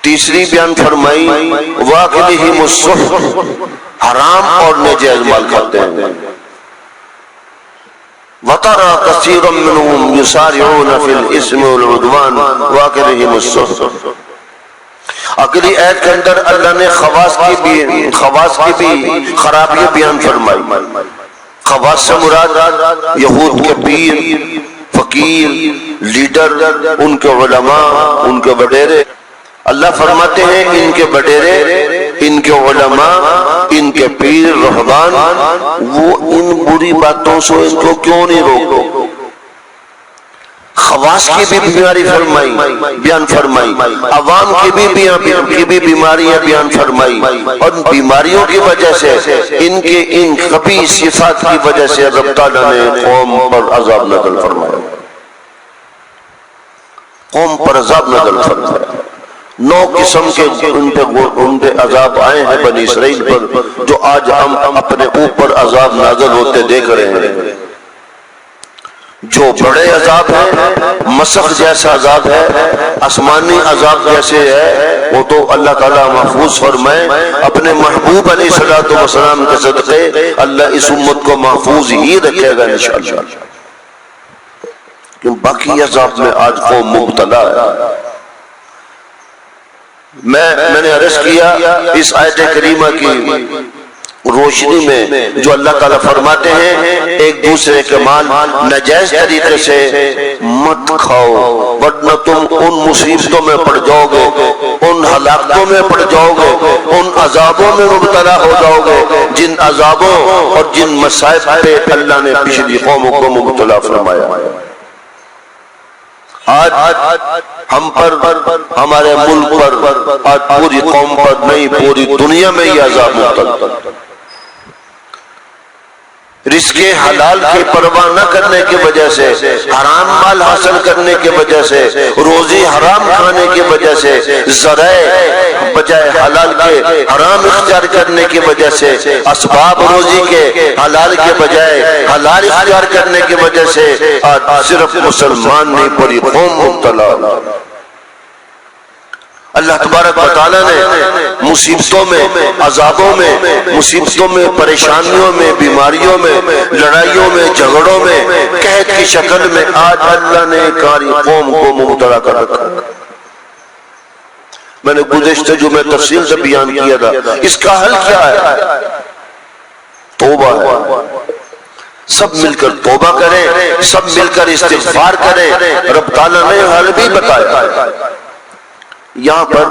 تیسری بیان فرمائی واکلہم السحت، حرام اور ناجائز مال کھاتے ہیں. وَتَرَى كَثِيرًا مِّنْهُمْ يُسَارِعُونَ فِي الْإِثْمِ وَالْعُدْوَانِ وَأَكْلِهِمُ السُّحْتَ. اگلی آیت کے اندر اللہ نے خواص کی بھی خرابی بیان فرمائی. خواص سے مراد یہود کے پیر، فقیر، لیڈر، ان کے علماء، ان کے وڈیرے. اللہ فرماتے ہیں ان کے وڈیرے، ان کے علماء، ان کے پیر رہبان، وہ ان بری باتوں سے ان کو کیوں نہیں روکتے. خواص کی بھی بیماری بیان فرمائی، عوام کی بھی بیماریاں بیان فرمائی، اور بیماریوں کی وجہ سے ان کے ان خبیث صفات کی وجہ سے رب تعالیٰ نے قوم پر عذاب نازل فرمایا. قوم پر عذاب نازل فرمایا. 9 قسم کے ان پہ عذاب آئے ہیں بنی اسرائیل پر، جو آج ہم اپنے اوپر عذاب نازل ہوتے دیکھ رہے ہیں. جو بڑے عذاب ہیں، مسخ جیسا عذاب ہے، آسمانی عذاب جیسے ہے، وہ تو اللہ تعالیٰ محفوظ فرمائے. اپنے محبوب علیہ الصلوۃ والسلام کے صدقے اللہ اس امت کو محفوظ ہی رکھے گا انشاءاللہ. کیوں باقی عذاب میں آج قوم مبتلا ہے. میں نے عرض کیا اس آیت کریمہ کی روشنی میں جو اللہ تعالیٰ فرماتے ہیں ایک دوسرے کے مال ناجائز طریقے سے مت کھاؤ، ورنہ تم ان مصیبتوں میں پڑ جاؤ گے، ان ہلاکتوں میں پڑ جاؤ گے، ان عذابوں میں مبتلا ہو جاؤ گے جن عذابوں اور جن مصائب پہ اللہ نے پچھلی قوموں کو مبتلا فرمایا. آج ہم پر، ہمارے ملک پر، آج پوری قوم پر نہیں پوری دنیا میں یہ عذاب مبتلا. رزق حلال کی پرواہ نہ کرنے کی وجہ سے، حرام مال حاصل کرنے کی وجہ سے، روزی حرام کھانے کی وجہ سے، ذرائع بجائے حلال کے حرام اختیار کرنے کی وجہ سے، اسباب روزی کے حلال کے بجائے حلال اختیار کرنے کی وجہ سے آج صرف مسلمان نہیں پوری قوم مبتلا. اللہ تبارک و تعالیٰ نے مصیبتوں میں، عذابوں میں، مصیبتوں میں، پریشانیوں میں، بیماریوں میں، لڑائیوں میں، جھگڑوں میں، قحط کی شکل میں آج اللہ نے کاری قوم کو مبتلا کر رکھا. میں نے گزشتہ جو میں تفصیل سے بیان کیا تھا، اس کا حل کیا ہے؟ توبہ ہے. سب مل کر توبہ کریں، سب مل کر استغفار کریں. رب تعالیٰ نے حل بھی بتایا. یہاں پر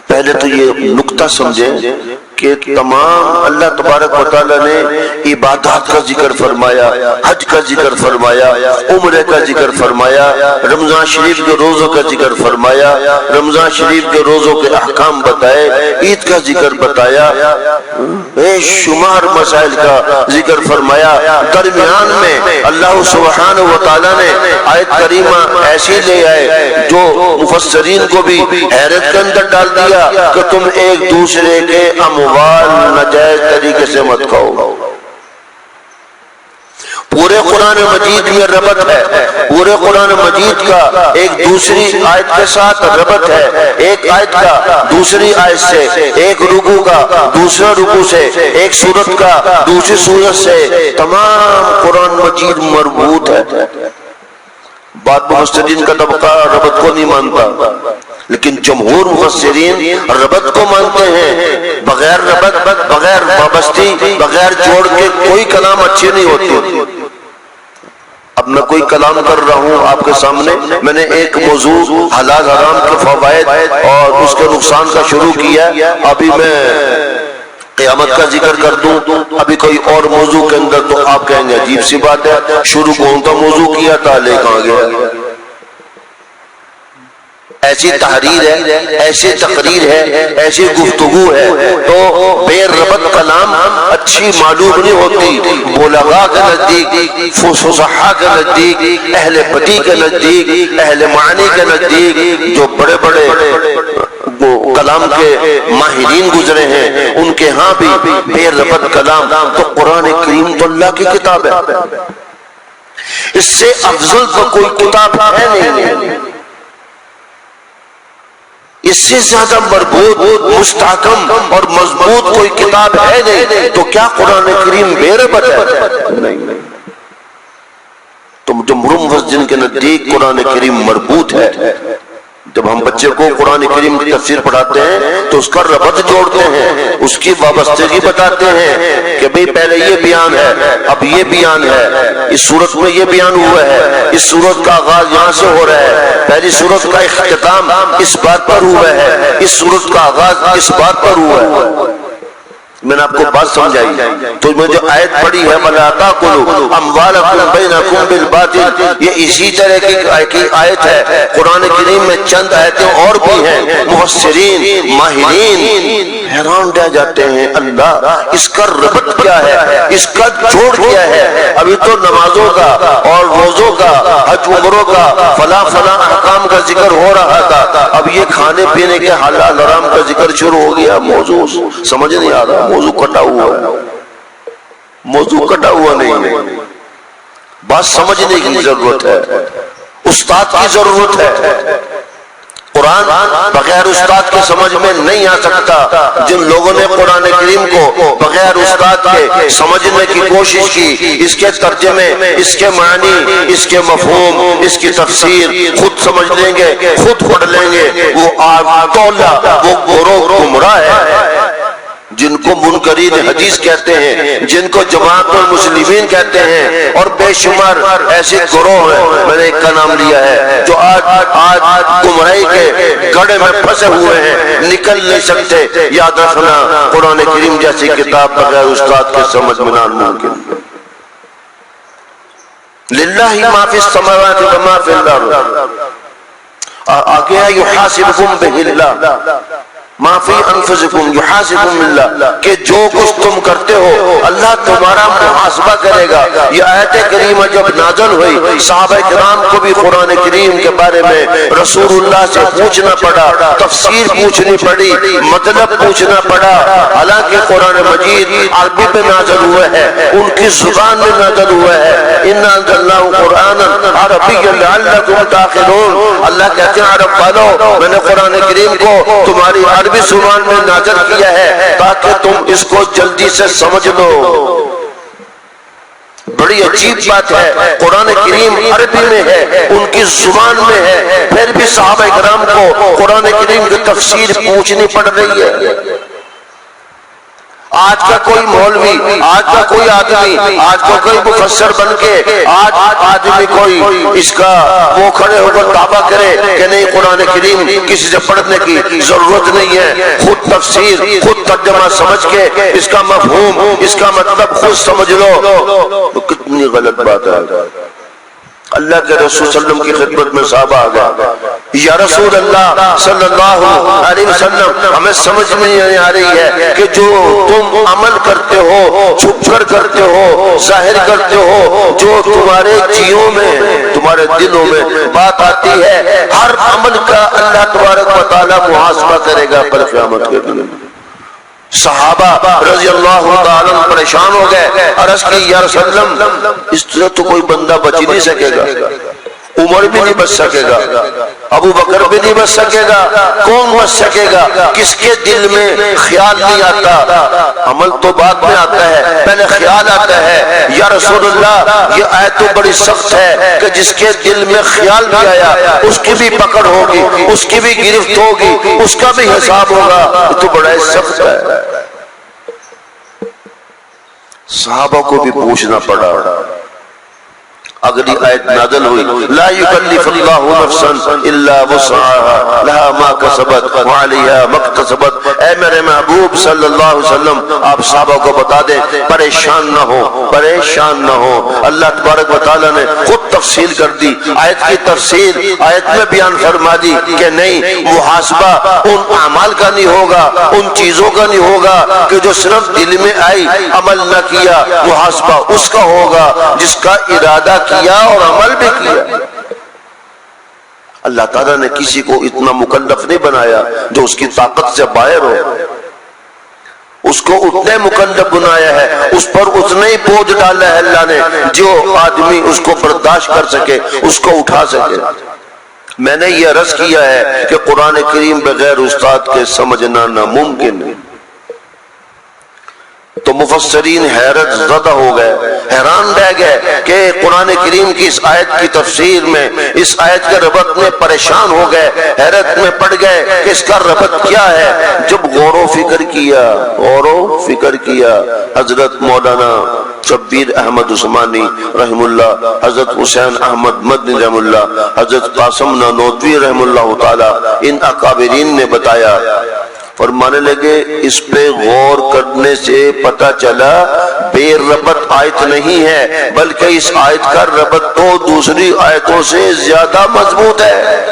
پہلے تو یہ نکتہ سمجھیں کہ تمام اللہ تبارک و تعالیٰ نے عبادات کا ذکر فرمایا، حج کا ذکر فرمایا، عمرے کا ذکر فرمایا، رمضان شریف کے روزوں کا ذکر فرمایا، رمضان شریف کے روزوں کے احکام بتائے، عید کا ذکر بتایا، بے شمار مسائل کا ذکر فرمایا. درمیان میں اللہ سبحانہ و تعالیٰ نے آیت کریمہ ایسی لے آئے جو مفسرین کو بھی حیرت کے اندر ڈال دیا کہ تم ایک دوسرے کے اموال ناجائز طریقے سے مت کھاؤ. پورے قرآن مجید میں ربط ہے، پورے قرآن مجید کا ایک دوسری آیت کے ساتھ ربط ہے. ایک آیت کا دوسری آیت سے، ایک رکوع کا دوسرا رکوع سے، ایک سورت کا دوسری سورت سے، تمام قرآن مجید مربوط ہے. بعض مفسرین کا طبقہ ربط کو نہیں مانتا، لیکن جمہور مفسرین ربط کو مانتے ہیں. بغیر ربط، بغیر وابستی، بغیر جوڑ کے کوئی کلام اچھی نہیں ہوتی. اب میں کوئی کلام کر رہا ہوں آپ کے سامنے، میں نے ایک موضوع حلال حرام کے فوائد اور اس کے نقصان کا شروع کیا. ابھی میں قیامت کا ذکر کر دوں ابھی کوئی اور موضوع کے اندر تو آپ کہیں گے عجیب سی بات ہے، شروع کون کا موضوع کیا تھا لے کہاں گیا. ایسی تحریر ہے، ایسی تقریر ہے، ایسی گفتگو ہے تو بے ربط کلام اچھی معلوم نہیں ہوتی. بلغاء کے نزدیک، فصحاء کے نزدیک، اہل بدیع کے نزدیک، اہل معنی کے نزدیک، جو بڑے بڑے کلام کے ماہرین گزرے ہیں ان کے ہاں بھی بے ربط کلام. تو قرآن کریم تو اللہ کی کتاب ہے، اس سے افضل تو کوئی کتاب ہے نہیں. اس سے زیادہ مربوط مستحکم اور مضبوط کوئی کتاب ہے نہیں، تو کیا قرآن کریم بے ربط ہے؟ نہیں۔ تو جمہور جن کے نزدیک قرآن کریم مربوط ہے، جب ہم بچے کو قرآن کریم کی تفسیر پڑھاتے ہیں تو اس کا ربط جوڑتے ہیں، اس کی وابستگی بتاتے ہیں کہ بھئی پہلے یہ بیان ہے، اب یہ بیان ہے، اس صورت میں یہ بیان ہوا ہے، اس صورت کا آغاز یہاں سے ہو رہا ہے، پہلی صورت کا اختتام اس بات پر ہوا ہے، اس صورت کا آغاز اس بات پر ہوا ہے۔ میں نے آپ کو بات سمجھائی تو میں جو آیت پڑھی ہے وَلَا تَأْكُلُوا أَمْوَالَكُمْ بَيْنَكُمْ بِالْبَاطِلِ، یہ اسی طرح کی آیت ہے۔ قرآن کریم میں چند آیتیں اور بھی ہیں، مفسرین ماہرین حیران رہ جاتے ہیں، اللہ اس کا ربط کیا ہے، اس کا جوڑ کیا ہے؟ ابھی تو نمازوں کا اور روزوں کا، حج عمروں کا، فلاں احکام کا ذکر ہو رہا تھا، اب یہ کھانے پینے کے حلال حرام کا ذکر شروع ہو گیا۔ موضوع سمجھ نہیں آ رہا، موضوع کٹا ہوا ہے، موضوع کٹا ہوا نہیں ہے۔ بات سمجھنے کی ضرورت ہے، استاد کی ضرورت ہے۔ قرآن بغیر استاد کے سمجھ میں نہیں آ سکتا۔ جن لوگوں نے قرآن کریم کو بغیر استاد کے سمجھنے کی کوشش کی، اس کے ترجمے، اس کے معنی، اس کے مفہوم، اس کی تفسیر خود سمجھ لیں گے، خود پڑھ لیں گے، وہ وہ گروہ گمراہ ہے۔ جن کو منکرین حدیث کہتے ہیں، جن کو جماعت المسلمین کہتے ہیں، اور بے شمار ایسے گروہ ہیں، میں نے ایک کا نام لیا ہے، جو آج گمراہی کے گڑھے میں پھنسے ہوئے ہیں، نکل نہیں سکتے۔ یاد رکھنا، قرآن کریم جیسی کتاب بغیر استاد کے سمجھ میں ناممکن۔ للہ ما فی السماوات و ما فی الارض، آگے ہے یحاسبکم بہ اللہ ما فی انفسکم یحاسبکم اللہ، کہ جو کچھ تم کرتے ہو اللہ تمہارا محاسبہ کرے گا۔ یہ آیت کریمہ جب نازل ہوئی، صحابہ کرام کو بھی قرآن کریم کے بارے میں رسول اللہ سے پوچھنا پڑا، تفسیر پوچھنی پڑی، مطلب پوچھنا پڑا۔ حالانکہ قرآن مجید عربی میں نازل ہوا ہے، ان کی زبان میں نازل ہوا ہے۔ اِنَّا أَنزَلْنَاهُ قُرْآنًا عَرَبِيًّا لَعَلَّكُمْ تَعْقِلُونَ، اللہ کہتے ہیں عرب والو، میں نے قرآن کریم کو تمہاری عربی زبان میں نازل کیا ہے تاکہ تم اس کو جلدی سے سمجھ لو۔ بڑی عجیب بات ہے، قرآن کریم عربی میں ہے، ان کی زبان میں ہے، پھر بھی صحابہ کرام کو قرآن کریم کی تفسیر پوچھنی پڑ رہی ہے۔ آج کا کوئی مولوی، آج کا کوئی آدمی، آج کا کوئی مفسر بن کے آج آدمی کوئی اس کا وہ کھڑے ہو کر دعویٰ کرے کہ نہیں قرآن کریم کسی سے پڑھنے کی ضرورت نہیں ہے، خود تفسیر، خود ترجمہ سمجھ کے اس کا مفہوم، اس کا مطلب خود سمجھ لو، تو کتنی غلط بات ہے۔ اللہ کے رسول صلی اللہ علیہ وسلم کی خدمت میں صحابہ آ گئے، یا رسول اللہ صلی اللہ علیہ وسلم، ہمیں سمجھ میں نہیں آ رہی ہے کہ جو تم عمل کرتے ہو، چھپ کر کرتے ہو، ظاہر کرتے ہو، جو تمہارے جیوں میں، تمہارے دلوں میں بات آتی ہے، ہر عمل کا اللہ تبارک و تعالی محاسبہ کرے گا پر قیامت کے دن۔ صحابہ رضی اللہ تعالیٰ پریشان ہو گئے، عرض کی یا رسول اللہ اس طرح تو کوئی بندہ بچ ہی نہیں سکے گا، عمر بھی نہیں بچ سکے گا، ابو بکر بھی نہیں بچ سکے گا، کون بچ سکے گا؟ کس کے دل میں خیال نہیں آتا؟ عمل تو بعد میں آتا ہے، پہلے خیال آتا ہے۔ یا رسول اللہ یہ آیت تو بڑی سخت ہے کہ جس کے دل میں خیال نہیں آیا اس کی بھی پکڑ ہوگی، اس کی بھی گرفت ہوگی، اس کا بھی حساب ہوگا، یہ تو بڑا سخت ہے۔ صحابہ کو بھی پوچھنا پڑا۔ اگلی آیت نازل ہوئی، لا یکلف اللہ نفسا الا وسعها لها ما کسبت وعلیہا ما اکتسبت۔ اے میرے محبوب صلی اللہ علیہ وسلم، آپ صحابہ کو بتا دیں پریشان نہ ہو، پریشان نہ ہو۔ اللہ تبارک و تعالیٰ نے خود تفصیل کر دی، آیت کی تفصیل آیت میں بیان فرما دی کہ نہیں، محاسبہ ان اعمال کا نہیں ہوگا، ان چیزوں کا نہیں ہوگا کہ جو صرف دل میں آئی عمل نہ کیا، محاسبہ اس کا ہوگا جس کا ارادہ کیا اور عمل بھی کیا۔ اللہ تعالیٰ نے کسی کو اتنا مکلف نہیں بنایا جو اس کی طاقت سے باہر ہو، اس کو اتنے مکلف بنایا ہے، اس پر اتنا ہی بوجھ ڈالا ہے اللہ نے جو آدمی اس کو برداشت کر سکے، اس کو اٹھا سکے۔ میں نے یہ عرض کیا ہے کہ قرآن کریم بغیر استاد کے سمجھنا ناممکن ہے۔ تو مفسرین حیرت زدہ ہو گئے، حیران رہ گئے کہ قرآن کریم کی اس آیت کی تفسیر میں، اس آیت کے ربط میں پریشان ہو گئے، حیرت میں پڑ گئے کہ اس کا ربط کیا ہے۔ جب غور و فکر کیا حضرت مولانا شبیر احمد عثمانی رحم اللہ، حضرت حسین احمد مدنی رحم اللہ، حضرت قاسم نانوتوی رحم اللہ تعالی، ان اکابرین نے بتایا، فرمانے لگے اس پہ غور کرنے سے پتہ چلا بے ربط آیت نہیں ہے، بلکہ اس آیت کا ربط تو دوسری آیتوں سے زیادہ مضبوط ہے،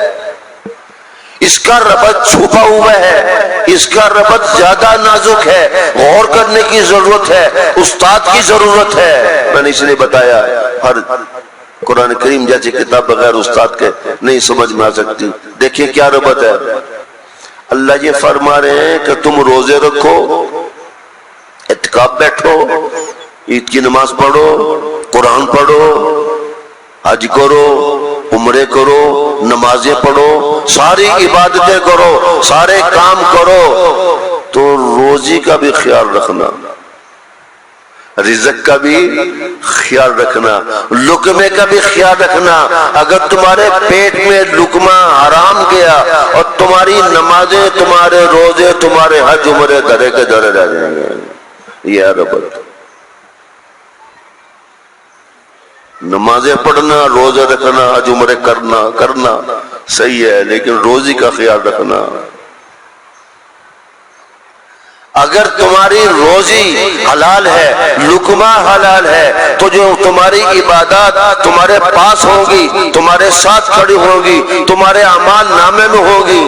اس کا ربط چھپا ہوا ہے، اس کا ربط زیادہ نازک ہے، غور کرنے کی ضرورت ہے، استاد کی ضرورت ہے۔ میں نے اس لیے بتایا ہر قرآن کریم جیسی کتاب بغیر استاد کے نہیں سمجھ میں آ سکتی۔ دیکھیں کیا ربط ہے۔ اللہ یہ فرما رہے ہیں کہ تم روزے رکھو، اعتکاف بیٹھو، عید کی نماز پڑھو، قرآن پڑھو، حج کرو، عمرے کرو، نمازیں پڑھو، ساری عبادتیں کرو، سارے کام کرو، تو روزی کا بھی خیال رکھنا، رزق کا بھی خیال رکھنا، لقمے کا بھی خیال رکھنا۔ اگر تمہارے پیٹ میں لقمہ حرام گیا اور تمہاری نمازیں، تمہارے روزے، تمہارے حج عمرے درے کے درے رہ جائیں گے۔ یہ ربط، نمازیں پڑھنا، روزے رکھنا، حج عمرے کرنا صحیح ہے، لیکن روزی کا خیال رکھنا۔ اگر تمہاری روزی حلال ہے، لقمہ حلال ہے، تو جو تمہاری عبادات تمہارے پاس ہوگی، تمہارے ساتھ کھڑی ہوگی، تمہارے اعمال نامے میں ہوگی،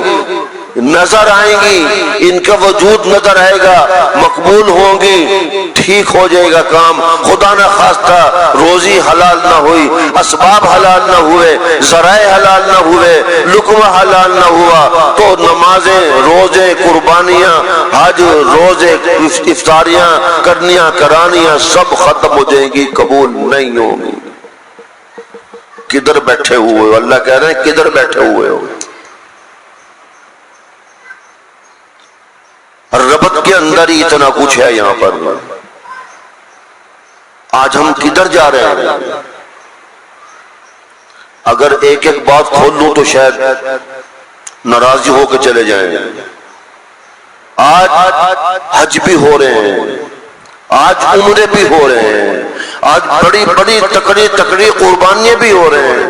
نظر آئیں گی، ان کا وجود نظر آئے گا، مقبول ہوں گی، ٹھیک ہو جائے گا کام۔ خدا نہ خواستہ روزی حلال نہ ہوئی، اسباب حلال نہ ہوئے، ذرائع حلال نہ ہوئے، لقمہ حلال نہ ہوا، تو نمازیں، روزے، قربانیاں، حج، روزے، افطاریاں کرنیاں کرانیاں سب ختم ہو جائیں گی، قبول نہیں ہوں گی۔ کدھر بیٹھے ہوئے ہو؟ اللہ کہہ رہے ہیں کدھر بیٹھے ہوئے ہو؟ ربط کے اندر ہی اتنا کچھ ہے یہاں پر۔ آج ہم کدھر جا رہے ہیں؟ اگر ایک ایک بات کھول لوں تو شاید ناراضی ہو کے چلے جائیں۔ آج حج بھی ہو رہے ہیں، آج عمرے بھی ہو رہے ہیں، آج بڑی بڑی تکڑی قربانیاں بھی ہو رہے ہیں،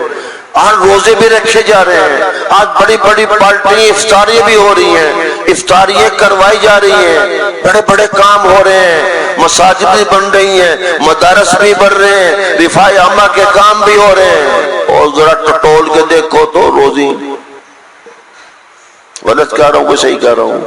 آج روزے بھی رکھے جا رہے ہیں، آج بڑی بڑی پارٹی افطاریاں بھی ہو رہی ہیں، افطاریاں کروائی جا رہی ہیں، بڑے بڑے کام ہو رہے ہیں، مساجد بھی بن رہی ہیں، مدارس بھی بن رہے ہیں، رفاع عامہ کے کام بھی ہو رہے ہیں، اور ذرا ٹٹول کے دیکھو تو روزی، غلط کہہ رہا ہوں کہ صحیح کہہ رہا ہوں؟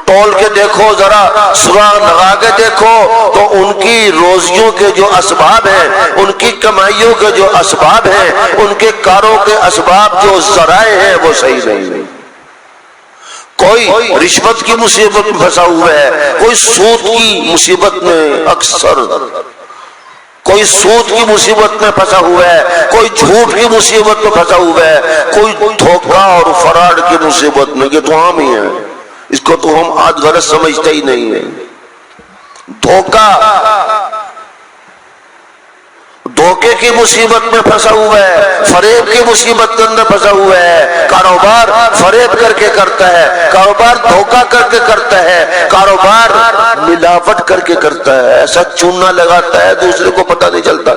ٹول کے دیکھو، ذرا سراغ لگا کے دیکھو تو ان کی روزیوں کے جو اسباب ہیں، ان کی کمائیوں کے جو اسباب ہیں، ان کے کاروں کے اسباب جو ذرائع ہیں وہ صحیح نہیں۔ کوئی رشوت کی مصیبت میں پھنسا ہوا ہے، کوئی سود کی مصیبت میں، اکثر کوئی سود کی مصیبت میں پھنسا ہوا ہے، کوئی جھوٹ کی مصیبت میں پھنسا ہوا ہے، کوئی دھوکہ اور فراڈ کی مصیبت میں۔ یہ تو عام ہی ہے، اس کو تو ہم آج غلط سمجھتے ہی نہیں ہیں۔ دھوکے کی مصیبت میں پھنسا ہوا ہے، فریب کی مصیبت کے اندر پھنسا ہوا ہے، کاروبار فریب کر کے کرتا ہے، کاروبار دھوکہ کر کے کرتا ہے، کاروبار ملاوٹ کر کے کرتا ہے، ایسا چونا لگاتا ہے دوسرے کو پتہ نہیں چلتا،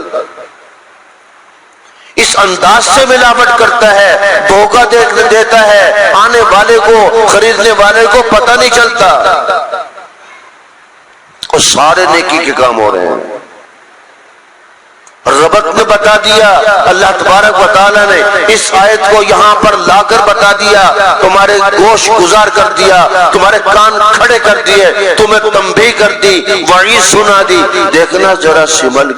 اس انداز سے ملاوٹ کرتا ہے، دھوکہ دیتا ہے، آنے والے کو، خریدنے والے کو پتہ نہیں چلتا، اور سارے نیکی کے کام ہو رہے ہیں۔ ربط نے بتا دیا، اللہ تبارک و تعالیٰ نے اس آیت کو یہاں پر لا کر بتا دیا، تمہارے گوش گزار کر دیا، تمہارے کان کھڑے کر دیے، تمہیں تنبیہ کر دی، وعید سنا دی۔ دیکھنا ذرا سمل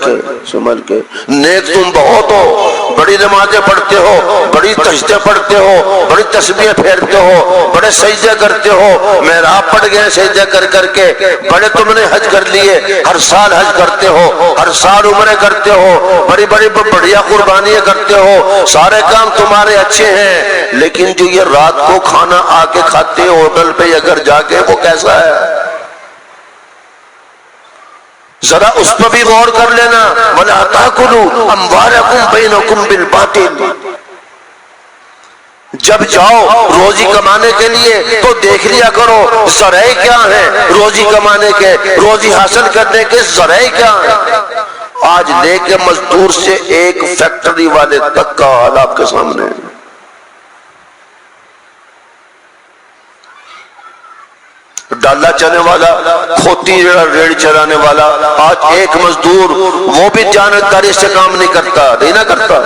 کے نیک تم بہت ہو، بڑی نمازیں پڑھتے ہو، بڑی تسبیحیں پڑھتے ہو، بڑی تسبیحیں پھیرتے ہو، بڑے سجدے کرتے ہو، محراب پڑ گئے سجدے کر کر کے، بڑے تم نے حج کر لیے، ہر سال حج کرتے ہو، ہر سال عمرے کرتے ہو، بڑی بڑی بڑھیا قربانیاں کرتے ہو، سارے کام تمہارے اچھے ہیں، لیکن جو یہ رات کو کھانا آ کے کھاتے ہو ہوٹل پہ یا گھر جا کے، وہ کیسا ہے؟ ذرا اس پر بھی غور کر لینا۔ وَلَا تَأْكُلُوا أَمْوَالَكُمْ بَيْنَكُمْ بِالْبَاطِلِ، جب جاؤ روزی کمانے کے لیے تو دیکھ لیا کرو ذرائع کیا ہیں روزی کمانے کے، روزی حاصل کرنے کے ذرائع کیا ہیں۔ آج لے کے مزدور سے ایک فیکٹری والے تک کا حال آپ کے سامنے ہے۔ ڈالا چلانے والا، کھوتی ریڑھ چلانے والا، آج ایک مزدور وہ بھی جانکاری سے کام نہیں کرتا،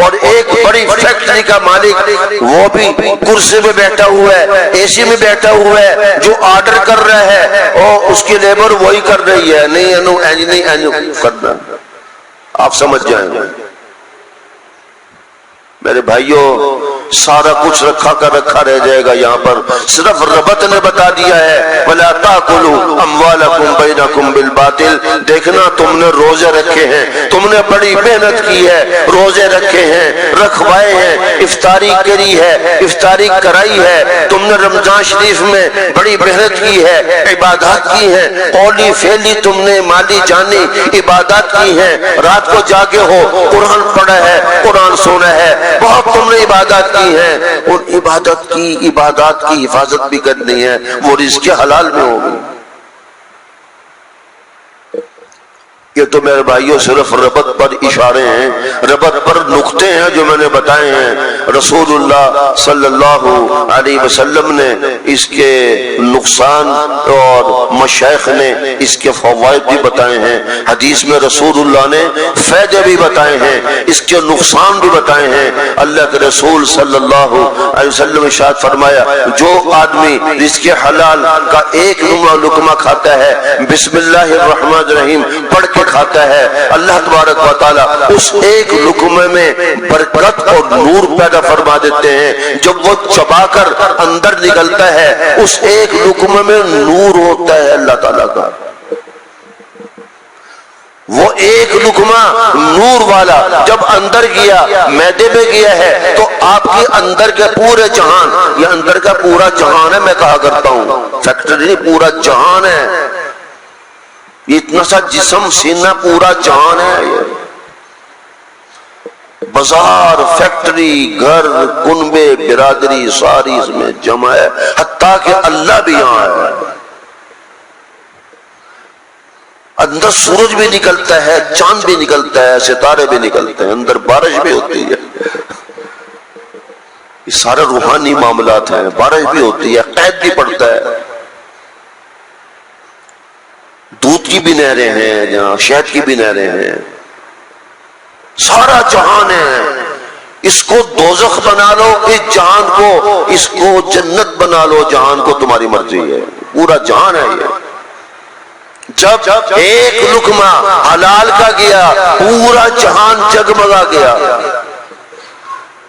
اور ایک بڑی فیکٹری کا مالک وہ بھی کرسی میں بیٹھا ہوا ہے، اے سی میں بیٹھا ہوا ہے، جو آرڈر کر رہا ہے اور اس کی لیبر وہی کر رہی ہے، نہیں کرنا، آپ سمجھ جائیں گے میرے بھائیوں۔ سارا کچھ رکھا کر رکھا رہ جائے گا یہاں پر، صرف ربط نے بتا دیا ہے وَلَا تَأْكُلُوا أَمْوَالَكُمْ بَيْنَكُمْ بِالْبَاطِلِ۔ دیکھنا تم نے روزے رکھے ہیں، تم نے بڑی محنت کی ہے، روزے رکھے ہیں، رکھوائے ہیں، افطاری کری ہے، افطاری کرائی ہے، تم نے رمضان شریف میں بڑی محنت کی ہے، عبادات کی ہیں، قولی فعلی تم نے مالی جانی عبادات کی ہیں، رات کو جاگے ہو، قرآن پڑھا ہے، قرآن سنا ہے، بہت تم نے عبادات کی ہیں، اور عبادات کی حفاظت بھی کرنی ہے، وہ رزق حلال میں ہوگی۔ یہ تو میرے بھائیوں صرف ربط پر اشارے ہیں، ربط پر نقطے ہیں جو میں نے بتائے ہیں۔ رسول اللہ صلی اللہ علیہ وسلم نے اس کے نقصان اور مشائخ نے اس کے فوائد بھی بتائے ہیں، حدیث میں رسول اللہ نے فائدے بھی بتائے ہیں، اس کے نقصان بھی بتائے ہیں۔ اللہ کے رسول صلی اللہ علیہ وسلم نے ارشاد فرمایا، جو آدمی رزق حلال کا ایک لقمہ کھاتا ہے، بسم اللہ الرحمن الرحیم پڑھ کے کھاتا ہے، اللہ تبارک و تعالی اس ایک لقمے میں برکت اور نور پیدا فرما دیتے ہیں۔ جب وہ چبا کر اندر نکلتا ہے، اس ایک لقمے میں نور ہوتا ہے اللہ تعالیٰ کا، وہ ایک لقمہ نور والا جب اندر گیا، معدے میں گیا ہے، تو آپ کے اندر کے پورے جہان، یہ اندر کا پورا جہان ہے، میں کہا کرتا ہوں فیکٹری نہیں، پورا جہان ہے، یہ اتنا سا جسم سینہ پورا جہان ہے، یہ بازار، فیکٹری، گھر، کنبے، برادری ساری اس میں جمع ہے، حتیٰ کہ اللہ بھی یہاں ہے۔ اندر سورج بھی نکلتا ہے، چاند بھی نکلتا ہے، ستارے بھی نکلتے ہیں، اندر بارش بھی ہوتی ہے، یہ سارے روحانی معاملات ہیں، بارش بھی ہوتی ہے، قید بھی پڑتا ہے، دودھ کی بھی نہریں ہیں، جہاں شہد کی بھی نہریں ہیں، سارا جہان ہے۔ اس کو دوزخ بنا لو اس جہان کو، اس کو جنت بنا لو جہان کو، تمہاری مرضی ہے، پورا جہان ہے یہ۔ جب ایک لقمہ حلال کا گیا، پورا جہان جگمگا گیا،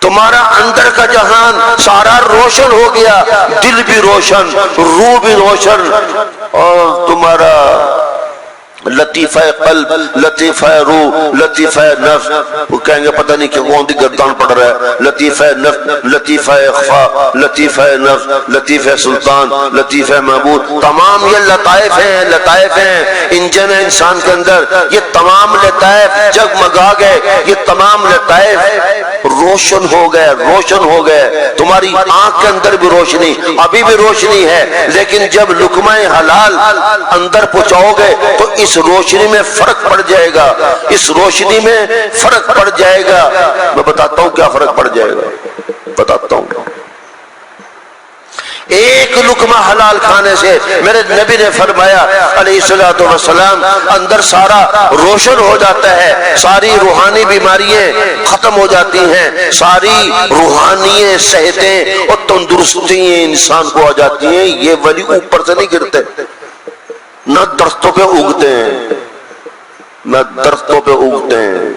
تمہارا اندر کا جہان سارا روشن ہو گیا، دل بھی روشن، روح بھی روشن، اور تمہارا لطیفہ قلب، لطیفہ روح، لطیفہ نفس، وہ کہیں گے پتہ نہیں کہ کون سی گردان پڑ رہا ہے، لطیفہ نفس، لطیفہ اخفا، لطیفہ نفس، لطیفہ سلطان، لطیفہ معبود، تمام یہ لطائف ہیں، انجن ہے انسان کے اندر، یہ تمام لطائف جگمگا گئے، یہ تمام لطائف روشن ہو گئے، تمہاری آنکھ کے اندر بھی روشنی، ابھی بھی روشنی ہے، لیکن جب لقمہ حلال اندر پہنچاؤ گے تو اس روشنی میں فرق پڑ جائے گا، اس روشنی میں فرق پڑ جائے گا۔ میں بتاتا ہوں کیا فرق پڑ جائے گا، بتاتا ہوں۔ ایک لقمہ حلال کھانے سے میرے نبی نے فرمایا علیہ الصلوۃ والسلام، اندر سارا روشن ہو جاتا ہے، ساری روحانی بیماریاں ختم ہو جاتی ہیں، ساری روحانی صحتیں اور تندرستیاں انسان کو آ جاتی ہیں۔ یہ ولی اوپر سے نہیں گرتے، نہ درختوں پہ اگتے ہیں، نہ درختوں پہ اگتے ہیں،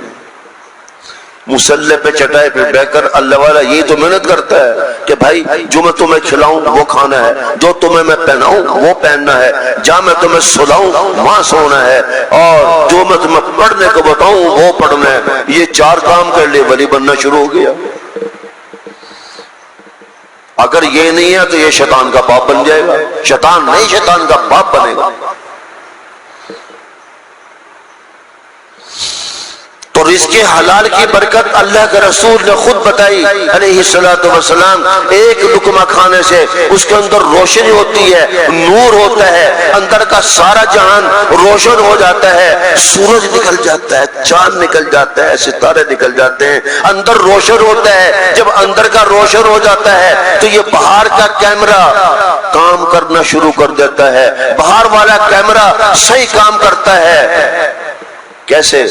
مسلح پہ چٹائی پہ بیٹھ کر اللہ والا یہی تو محنت کرتا ہے کہ بھائی جو میں تمہیں کھلاؤں وہ کھانا ہے، جو تمہیں میں پہناؤں وہ پہننا ہے، جہاں میں تمہیں سلاؤں وہاں سونا ہے، اور جو میں تمہیں پڑھنے کو بتاؤں وہ پڑھنا ہے۔ یہ 4 کام کر لے ولی بننا شروع ہو گیا۔ اگر یہ نہیں ہے تو یہ شیطان کا باپ بن جائے گا، شیطان نہیں شیطان کا باپ بنے گا۔ تو رزق حلال کی برکت اللہ کے رسول نے خود بتائی علیہ الصلوۃ والسلام۔ ایک لقمہ کھانے سے اس کے اندر روشنی ہوتی ہے، نور ہوتا ہے، اندر کا سارا جہان روشن ہو جاتا ہے، سورج نکل جاتا ہے، چاند نکل جاتا ہے، ستارے نکل جاتے ہیں، اندر روشن ہوتا ہے۔ جب اندر کا روشن ہو جاتا ہے تو یہ باہر کا کیمرہ کام کرنا شروع کر دیتا ہے، باہر والا کیمرہ صحیح کام کرتا ہے۔ کیسے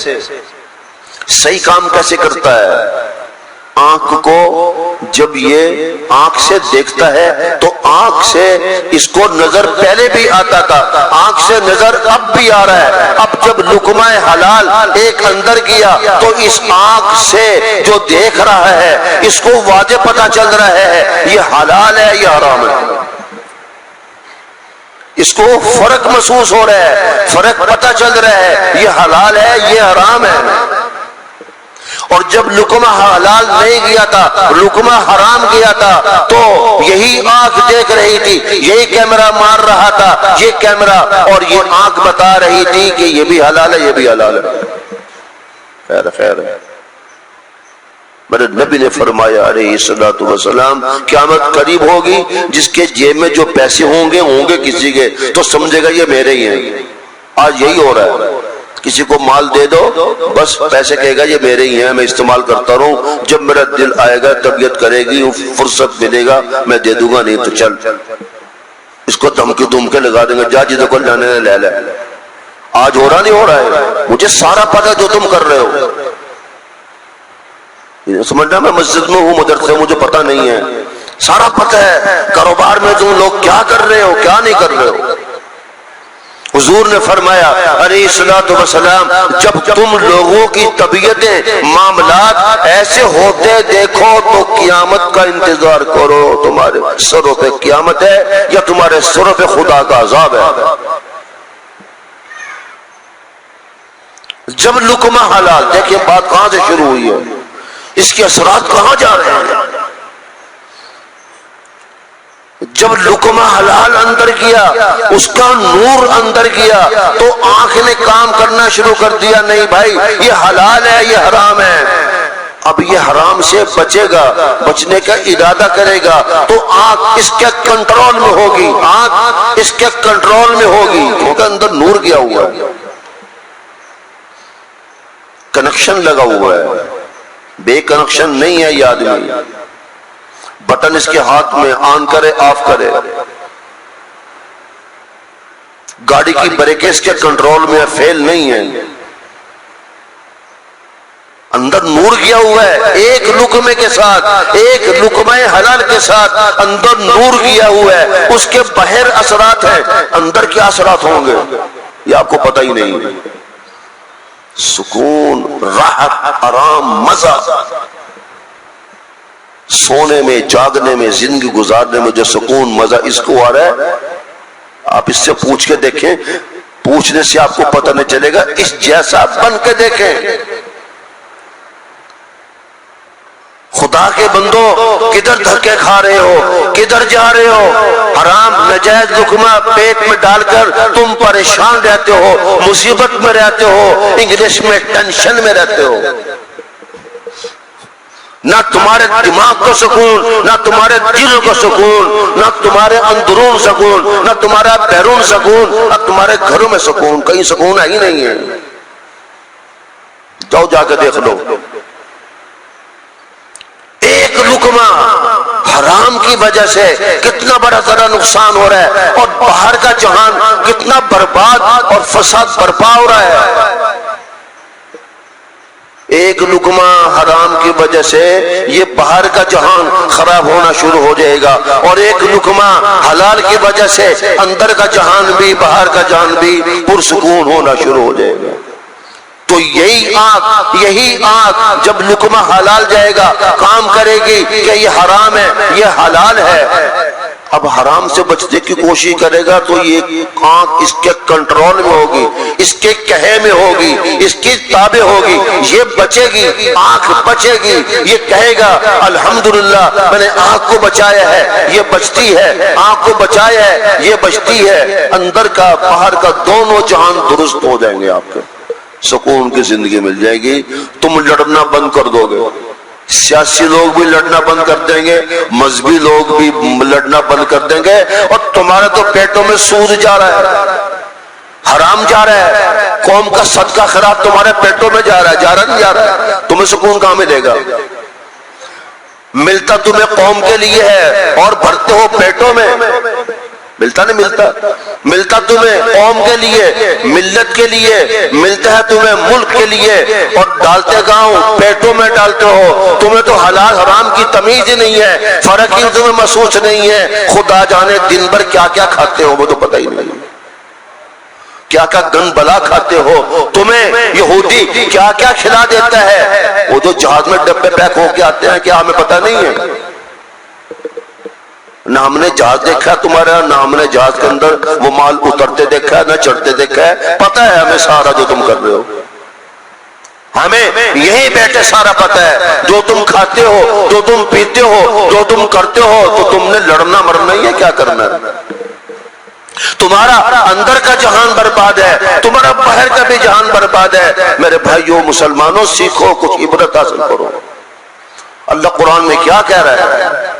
صحیح کام کیسے کرتا ہے؟ آنکھ کو جب یہ آنکھ سے دیکھتا ہے تو آنکھ سے اس کو نظر پہلے بھی آتا تھا، آنکھ سے نظر اب بھی آ رہا ہے۔ اب جب لقمہ حلال ایک اندر گیا تو اس آنکھ سے جو دیکھ رہا ہے اس کو واضح پتہ چل رہا ہے یہ حلال ہے یہ حرام ہے، اس کو فرق محسوس ہو رہا ہے، فرق پتہ چل رہا ہے یہ حلال ہے یہ حرام ہے۔ اور جب لقمہ حلال نہیں گیا تھا، لقمہ حرام گیا تھا، تو یہی آنکھ دیکھ رہی تھی، یہی کیمرہ مار رہا تھا، یہ کیمرہ اور یہ آنکھ بتا رہی تھی کہ یہ بھی حلال ہے یہ بھی حلال ہے۔ خیر خیر ہے۔ میرے نبی نے فرمایا علیہ الصلوۃ والسلام قیامت قریب ہوگی، جس کے جیب میں جو پیسے ہوں گے کسی کے تو سمجھے گا یہ میرے ہی ہیں۔ آج یہی ہو رہا ہے، کسی کو مال دے دو بس پیسے کہے گا یہ میرے ہی ہیں، میں استعمال کرتا رہوں، جب میرا دل آئے گا طبیعت کرے گی فرصت ملے گا میں دے دوں گا، نہیں تو چل۔ اس کو دھمکی دھمکے لگا دیں گے جا جدھر کو لانے لے لے۔ آج ہو رہا نہیں ہو رہا ہے؟ مجھے سارا پتہ جو تم کر رہے ہو، سمجھنا میں مسجد میں ہوں مدرسے مجھے پتہ نہیں ہے، سارا پتہ ہے کاروبار میں تم لوگ کیا کر رہے ہو کیا نہیں کر رہے ہو۔ حضور نے فرمایا علیہ الصلوۃ والسلام جب تم لوگوں کی طبیعتیں معاملات ایسے ہوتے دیکھو تو قیامت کا انتظار کرو، تمہارے سروں پہ قیامت ہے یا تمہارے سروں پہ خدا کا عذاب ہے۔ جب لقمہ حلال، دیکھیں بات کہاں سے شروع ہوئی ہے، اس کے اثرات کہاں جا رہے ہیں۔ جب لقمہ حلال اندر گیا، اس کا نور اندر گیا تو آنکھ نے کام کرنا شروع کر دیا، نہیں بھائی یہ حلال ہے یہ حرام ہے۔ اب یہ حرام سے بچے گا، بچنے کا ارادہ کرے گا تو آنکھ اس کے کنٹرول میں ہوگی، آنکھ اس کے کنٹرول میں ہوگی کیونکہ اندر نور گیا ہوا ہے، کنیکشن لگا ہوا ہے، بے کنیکشن نہیں ہے یہ آدمی۔ بٹن اس کے ہاتھ میں، آن کرے آف کرے، گاڑی کی بریکیں اس کے کنٹرول میں فیل نہیں ہے، اندر نور گیا ہوا ہے، ایک لقمے کے ساتھ، ایک لقمہ حلال کے ساتھ اندر نور گیا ہوا ہے، اس کے باہر اثرات ہیں، اندر کیا اثرات ہوں گے یہ آپ کو پتہ ہی نہیں۔ سکون، راحت، آرام، مزہ، سونے میں جاگنے میں زندگی گزارنے میں جو سکون مزہ اس کو آ رہا ہے، آپ اس سے پوچھ کے دیکھیں، پوچھنے سے آپ کو پتہ نہیں چلے گا، اس جیسا بن کے دیکھیں۔ خدا کے بندو کدھر دھکے کھا رہے ہو، کدھر جا رہے ہو؟ حرام نجائز لقمہ پیٹ میں ڈال کر تم پریشان رہتے ہو، مصیبت میں رہتے ہو، انگلش میں ٹینشن میں رہتے ہو، نہ تمہارے دماغ کو سکون، نہ تمہارے دل کو سکون، نہ تمہارے اندرون سکون، نہ تمہارا بیرون سکون، نہ تمہارے گھروں میں سکون، کہیں سکون ہے ہی نہیں ہے۔ جاؤ جا کے دیکھ لو، ایک لقمہ حرام کی وجہ سے کتنا بڑا ذرا نقصان ہو رہا ہے، اور باہر کا جہان کتنا برباد اور فساد برپا ہو رہا ہے۔ ایک لقمہ حرام کی وجہ سے یہ باہر کا جہان خراب ہونا شروع ہو جائے گا، اور ایک لقمہ حلال کی وجہ سے اندر کا جہان بھی باہر کا جہان بھی پرسکون ہونا شروع ہو جائے گا۔ تو یہی آنکھ جب لقمہ حلال جائے گا کام کرے گی کہ یہ حرام ہے یہ حلال ہے، اب حرام سے بچنے کی کوشش کرے گا تو یہ آنکھ اس کے کنٹرول میں ہوگی، اس کے کہے میں ہوگی، اس کی تابع ہوگی، یہ بچے گی، آنکھ بچے گی، یہ کہے گا الحمدللہ میں نے آنکھ کو بچایا ہے، یہ بچتی ہے، آنکھ کو بچایا ہے، یہ بچتی ہے، اندر کا باہر کا دونوں جہان درست ہو جائیں گے، آپ کے سکون کی زندگی مل جائے گی، تم لڑنا بند کر دو گے، سیاسی لوگ بھی لڑنا بند کر دیں گے، مذہبی لوگ بھی لڑنا بند کر دیں گے، اور تمہارے تو پیٹوں میں سود جا رہا ہے، حرام جا رہا ہے، قوم کا صدقہ خیرات تمہارے پیٹوں میں جا رہا ہے، نہیں جا رہا ہے، تمہیں سکون کہاں ملے گا؟ ملتا تمہیں قوم کے لیے ہے اور بھرتے ہو پیٹوں میں، ملتا نہیں ملتا، ملتا تمہیں قوم کے لیے، ملت کے لیے، ملتا ہے تمہیں ملک کے لیے، اور ڈالتے گاؤں پیٹوں میں ڈالتے ہو، تمہیں تو حلال حرام کی تمیز ہی نہیں ہے، فرق ہی تمہیں محسوس نہیں ہے، خدا جانے دن بھر کیا کیا کھاتے ہو وہ تو پتہ ہی نہیں، کیا کیا گن بلا کھاتے ہو، تمہیں یہودی کیا کیا کھلا دیتا ہے، وہ تو جہاز میں ڈبے پیک ہو کے آتے ہیں، کیا ہمیں پتہ نہیں ہے؟ نہ ہم نے جہاز دیکھا تمہارا، نہ ہم نے جہاز کے اندر وہ مال اترتے دیکھا ہے، نہ چڑھتے دیکھا ہے، پتہ ہے ہمیں سارا جو تم کر رہے ہو، ہمیں یہی بیٹھے سارا پتہ ہے، جو تم کھاتے ہو، جو تم پیتے ہو، جو تم کرتے ہو، تو تم نے لڑنا مرنا ہی ہے، کیا کرنا ہے؟ تمہارا اندر کا جہان برباد ہے، تمہارا باہر کا بھی جہان برباد ہے۔ میرے بھائیوں مسلمانوں، سیکھو، کچھ عبرت حاصل کرو۔ اللہ قرآن میں کیا کہہ رہا ہے؟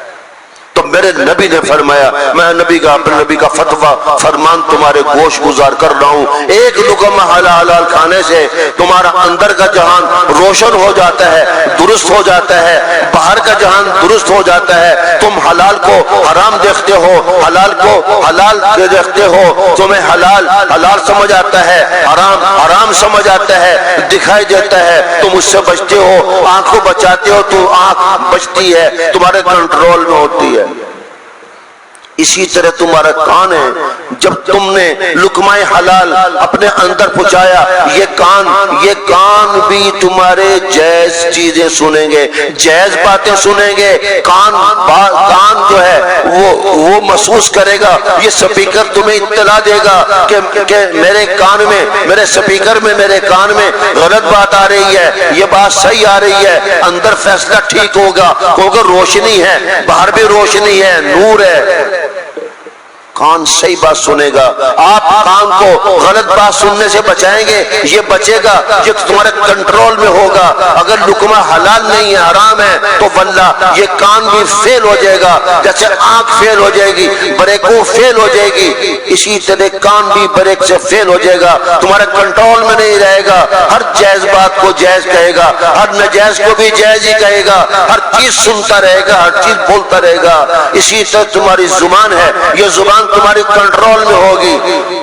تو میرے نبی نے فرمایا، میں نبی کا فتویٰ فرمان تمہارے گوش گزار کر رہا ہوں، ایک لقمہ حلال کھانے سے تمہارا اندر کا جہان روشن ہو جاتا ہے، درست ہو جاتا ہے، باہر کا جہان درست ہو جاتا ہے، تم حلال کو حرام دیکھتے ہو، حلال کو حلال دیکھتے ہو، تمہیں حلال سمجھ آتا ہے، حرام سمجھ آتا ہے، دکھائی دیتا ہے، تم اس سے بچتے ہو، آنکھ کو بچاتے ہو، تو آنکھ بچتی ہے، تمہارے کنٹرول میں ہوتی ہے۔ اسی طرح تمہارا کان ہے، جب تم نے لقمہ حلال اپنے اندر پہنچایا، یہ کان بھی تمہارے جائز چیزیں سنیں گے، جائز باتیں سنیں گے، کان جو ہے وہ محسوس کرے گا، یہ سپیکر تمہیں اطلاع دے گا کہ میرے کان میں، میرے سپیکر میں، میرے کان میں غلط بات آ رہی ہے، یہ بات صحیح آ رہی ہے، اندر فیصلہ ٹھیک ہوگا، کیونکہ روشنی ہے، باہر بھی روشنی ہے، نور ہے، کان صحیح بات سنے گا۔ آپ کان کو غلط بات سننے سے بچائیں گے، یہ بچے گا، یہ تمہارے کنٹرول میں ہوگا۔ اگر لقمہ حلال نہیں ہے، حرام ہے، تو واللہ یہ کان بھی فیل ہو جائے گا، جیسے آنکھ فیل ہو جائے گی، بریکوں فیل ہو جائے گی، اسی طرح کان بھی بریک سے فیل ہو جائے گا، تمہارے کنٹرول میں نہیں رہے گا، ہر جائز بات کو جائز کہے گا، ہر ناجائز کو بھی جائز ہی کہے گا، ہر چیز سنتا رہے گا، ہر چیز بولتا رہے گا۔ اسی طرح تمہاری زبان ہے، یہ زبان تمہاری کنٹرول میں ہوگی،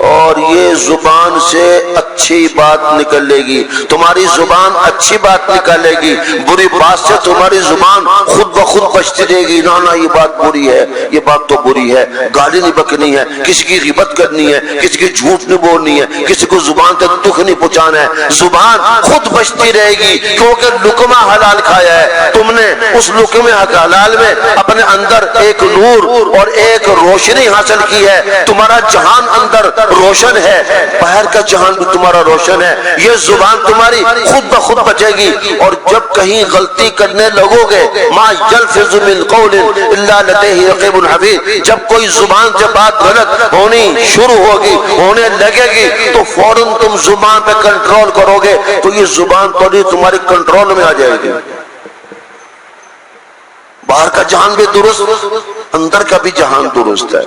اور یہ زبان سے اچھی بات نکلے گی، تمہاری زبان اچھی بات نکالے گی، بری بات سے تمہاری زبان خود بخود بچتی رہے گی، نہ یہ بات بری ہے، یہ بات تو بری ہے، گالی نہیں بکنی ہے، کسی کی غیبت کرنی ہے، کسی کی جھوٹ نہیں بولنی ہے، کسی کو زبان سے دکھ نہیں پہنچانا ہے، زبان خود بچتی رہے گی، کیونکہ لقمہ حلال کھایا ہے، تم نے اس لقمہ حلال میں اپنے اندر ایک نور اور ایک روشنی حاصل کی ہے، تمہارا جہان اندر روشن ہے، باہر کا جہان بھی تمہارا روشن ہے، یہ زبان تمہاری خود بخود بچے گی، اور جب کہیں غلطی کرنے لگو گے، ما یلفظ من قول الا لدیہ رقیب حفیظ، جب کوئی زبان سے بات غلط ہونی شروع ہوگی، ہونے لگے گی، تو فوراً تم زبان پہ کنٹرول کرو گے، تو یہ زبان تمہاری کنٹرول میں آ جائے گی، باہر کا جہان بھی درست، اندر کا بھی جہان درست ہے۔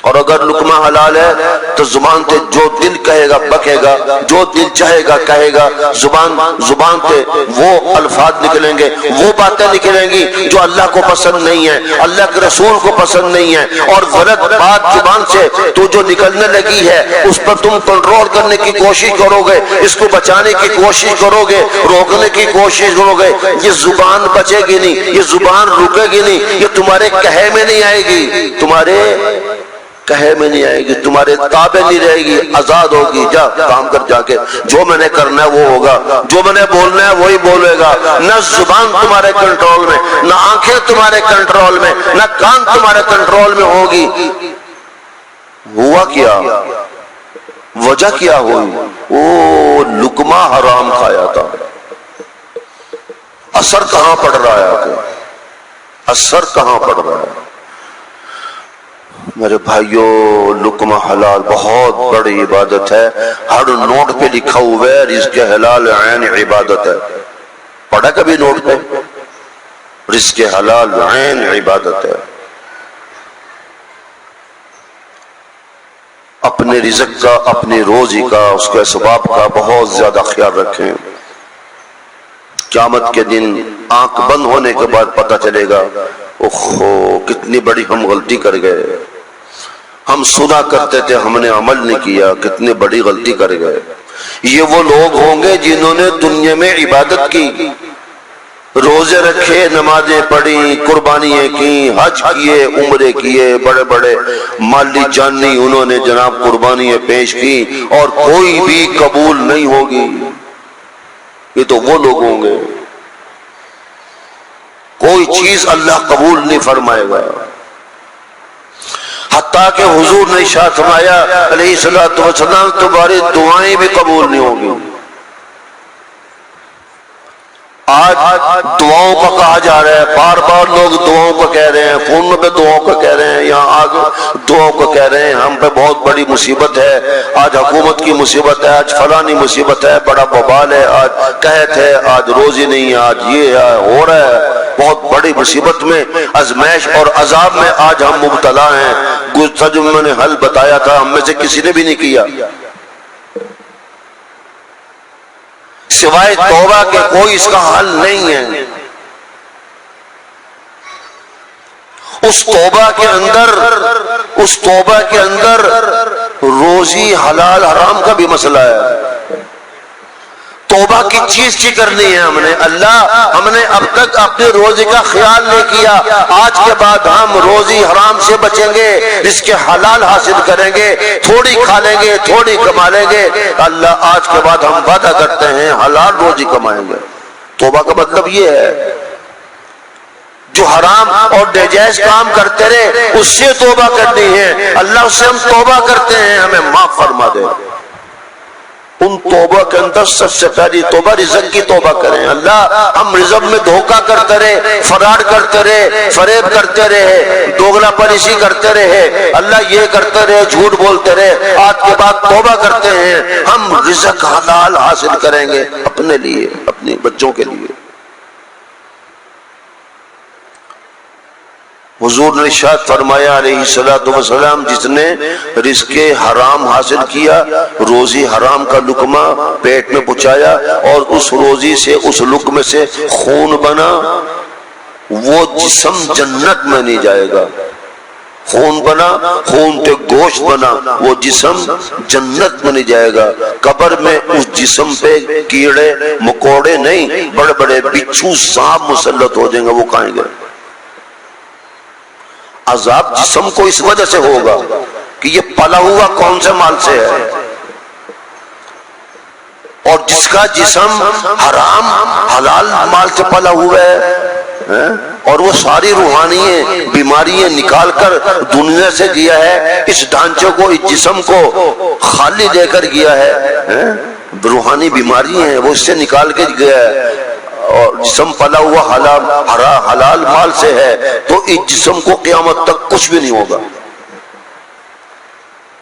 اور اگر لقمہ حلال ہے تو زبان سے جو دل کہے گا بکے گا، جو دل چاہے گا کہے گا، زبان سے وہ الفاظ نکلیں گے، وہ باتیں نکلیں گی جو اللہ کو پسند نہیں ہے، اللہ کے رسول کو پسند نہیں ہے، اور غلط بات زبان سے تو جو نکلنے لگی ہے اس پر تم کنٹرول کرنے کی کوشش کرو گے، اس کو بچانے کی کوشش کرو گے، روکنے کی کوشش کرو گے، یہ زبان بچے گی نہیں، یہ زبان رکے گی نہیں، یہ تمہارے کہے میں نہیں آئے گی، تمہارے کہے میں نہیں آئے گی، تمہارے تابع نہیں رہے گی، آزاد ہوگی، جا کام کر جا کے، جو میں نے کرنا ہے وہ ہوگا، جو میں نے بولنا ہے وہی بولے گا، نہ زبان تمہارے کنٹرول میں، نہ آنکھیں تمہارے کنٹرول میں، نہ کان تمہارے کنٹرول میں ہوگی۔ ہوا کیا؟ وجہ کیا ہوئی؟ وہ لقمہ حرام کھایا تھا۔ اثر کہاں پڑ رہا ہے؟ اثر کہاں پڑ رہا ہے؟ میرے بھائیوں، لقمہ حلال بہت بڑی عبادت ہے، ہر نوٹ پہ لکھا ہوا ہے رزق حلال عین عبادت ہے۔ پڑھا کبھی نوٹ پہ؟ رزق حلال عین عبادت ہے۔ اپنے رزق کا، اپنی روزی کا، اس کے اسباب کا بہت زیادہ خیال رکھیں۔ قیامت کے دن آنکھ بند ہونے کے بعد پتہ چلے گا اوہو کتنی بڑی ہم غلطی کر گئے، ہم سنا کرتے تھے، ہم نے عمل نہیں کیا، کتنی بڑی غلطی کر گئے۔ یہ وہ لوگ ہوں گے جنہوں نے دنیا میں عبادت کی، روزے رکھے، نمازیں پڑھی، قربانیاں کی، حج کیے، عمرے کیے، بڑے بڑے مالی جانی انہوں نے جناب قربانیاں پیش کی، اور کوئی بھی قبول نہیں ہوگی۔ یہ تو وہ لوگ ہوں گے، کوئی چیز اللہ قبول نہیں فرمائے گا، حتیٰ کہ حضور نے ارشاد فرمایا علیہ الصلوۃ والسلام تمہاری دعائیں بھی قبول نہیں ہوگی۔ آج دعاؤں کا کہا جا رہا ہے، بار بار لوگ دعاؤں کو کہہ رہے ہیں، فون پہ دعاؤں کو کہہ رہے ہیں، یہاں آج دعاؤں کو کہہ رہے ہیں، ہم پہ بہت بڑی مصیبت ہے، آج حکومت کی مصیبت ہے، آج فلانی مصیبت ہے، بڑا وبال ہے، آج قحط ہے، آج روزی نہیں ہے، آج یہ ہے، ہو رہا ہے، بہت بڑی مصیبت میں، ازمائش اور عذاب میں آج ہم مبتلا ہیں۔ گزشتہ میں نے حل بتایا تھا، ہم میں سے کسی نے بھی نہیں کیا، سوائے توبہ کے کوئی اس کا حل نہیں ہے۔ اس توبہ کے اندر روزی حلال حرام کا بھی مسئلہ ہے۔ توبہ کی چیز کی کرنی ہے ہم نے، اللہ ہم نے اب تک اپنے روزی کا خیال نہیں کیا، آج کے بعد ہم روزی حرام سے بچیں گے، اس کے حلال حاصل کریں گے، تھوڑی کھا لیں گے، تھوڑی کما لیں گے، اللہ آج کے بعد ہم وعدہ کرتے ہیں حلال روزی کمائیں گے۔ توبہ کا مطلب یہ ہے جو حرام اور ناجائز کام کرتے رہے اس سے توبہ کرنی ہے، اللہ اس سے ہم توبہ کرتے ہیں ہمیں معاف فرما دے۔ ان توبہ کے اندر سب سے پہلی توبہ رزق کی توبہ کریں، اللہ ہم رزق میں دھوکہ کرتے رہے، فراڈ کرتے رہے، فریب کرتے رہے، دوگلا پریشی کرتے رہے، اللہ یہ کرتے رہے، جھوٹ بولتے رہے، آج کے بعد توبہ کرتے ہیں، ہم رزق حلال حاصل کریں گے اپنے لیے، اپنے بچوں کے لیے۔ حضور نے ارشاد فرمایا علیہ الصلوۃ والسلام جس نے رزق حرام حاصل کیا، روزی حرام کا لقمہ پیٹ میں پہنچایا اور اس روزی سے، اس لقمے سے خون بنا، وہ جسم جنت میں نہیں جائے گا۔ خون بنا، خون کے گوشت بنا، وہ جسم جنت میں نہیں جائے گا۔ قبر میں اس جسم پہ کیڑے مکوڑے نہیں، بڑے بڑے بچھو سانپ مسلط ہو جائیں گے، وہ کھائیں گے۔ عذاب جسم کو اس وجہ سے ہوگا کہ یہ پلا ہوا کون سے مال سے ہے، اور جس کا جسم حرام حلال مال سے پلا ہوا ہے اور وہ ساری روحانی بیماریاں نکال کر دنیا سے گیا ہے، اس ڈھانچے کو، اس جسم کو خالی دے کر گیا ہے، روحانی بیماری ہیں وہ اس سے نکال کے گیا ہے، اور جسم پلا ہوا حلال مال سے ہے، تو اس جسم کو قیامت تک کچھ بھی نہیں ہوگا۔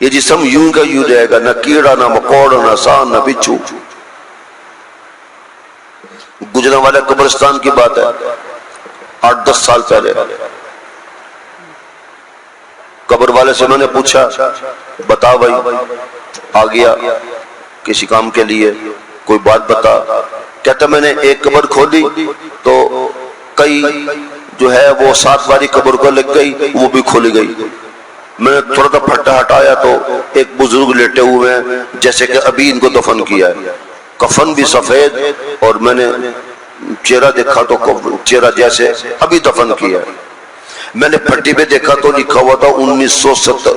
یہ جسم یوں کا یوں رہے گا، نہ کیڑا، نہ مکوڑا، نہ سان، نہ بچھو۔ گجرے والے قبرستان کی بات ہے، 8-10 سال پہلے قبر والے سے میں نے پوچھا بتا بھائی، آ گیا کسی کام کے لیے، کوئی بات بتا، کہتا میں نے ایک قبر کھولی تو کئی جو ہے وہ 7 باری قبر کو لگ گئی، وہ بھی کھولی گئی۔ میں نے تھوڑا سا پھٹا ہٹایا تو ایک بزرگ لیٹے ہوئے ہیں جیسے کہ ابھی ان کو دفن کیا ہے، کفن بھی سفید، اور میں نے چہرہ دیکھا تو چہرہ جیسے ابھی دفن کیا ہے۔ میں نے پھٹی پہ دیکھا تو لکھا ہوا تھا 1970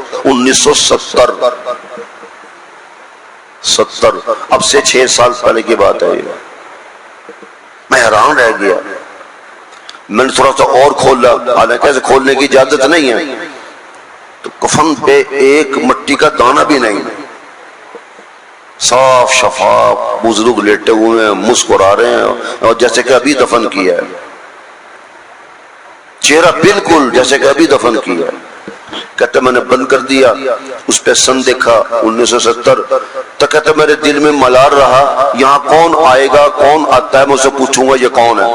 اب سے 6 سال پہلے کی بات ہے یہ۔ میں حیران رہ گیا، میں نے تھوڑا سا اور کھولا، حالانکہ ایسے کھولنے کی اجازت نہیں ہے، تو کفن پہ ایک مٹی کا دانہ بھی نہیں، صاف شفاف بزرگ لیٹے ہوئے ہیں، مسکرا رہے ہیں اور جیسے کہ ابھی دفن کیا ہے، چہرہ بالکل جیسے کہ ابھی دفن کیا ہے۔ کہتے میں نے بند کر دیا، اس پہ سن دیکھا 1970، تو کہتے میرے دل میں ملال رہا یہاں کون آئے گا، کون آتا ہے، میں اسے پوچھوں گا یہ کون ہے۔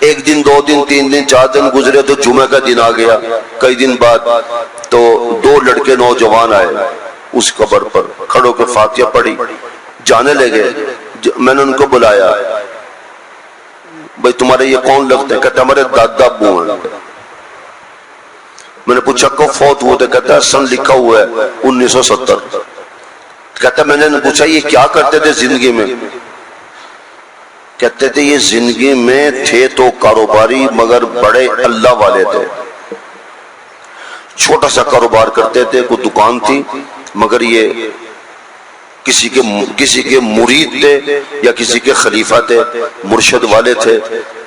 ایک دن، 2 دن، 3 دن، 4 دن گزرے تو جمعہ کا دن آ گیا، کئی دن بعد تو 2 لڑکے نوجوان آئے اس قبر پر، کھڑوں کے فاتحہ پڑھی، جانے لگے۔ میں نے ان کو بلایا، بھائی تمہارے یہ کون لگتے ہیں؟ کہتے ہمارے دادا ابو ہیں۔ میں نے پوچھا کب فوت ہوئے تھے؟ کہتا ہے سن لکھا ہوا ہے 1970۔ کہتا میں نے پوچھا یہ کیا کرتے تھے زندگی میں؟ کہتے تھے یہ زندگی میں تھے تو کاروباری مگر بڑے اللہ والے تھے، چھوٹا سا کاروبار کرتے تھے، کوئی دکان تھی، مگر یہ کسی کے مرید تھے یا کسی کے خلیفہ تھے، مرشد والے تھے،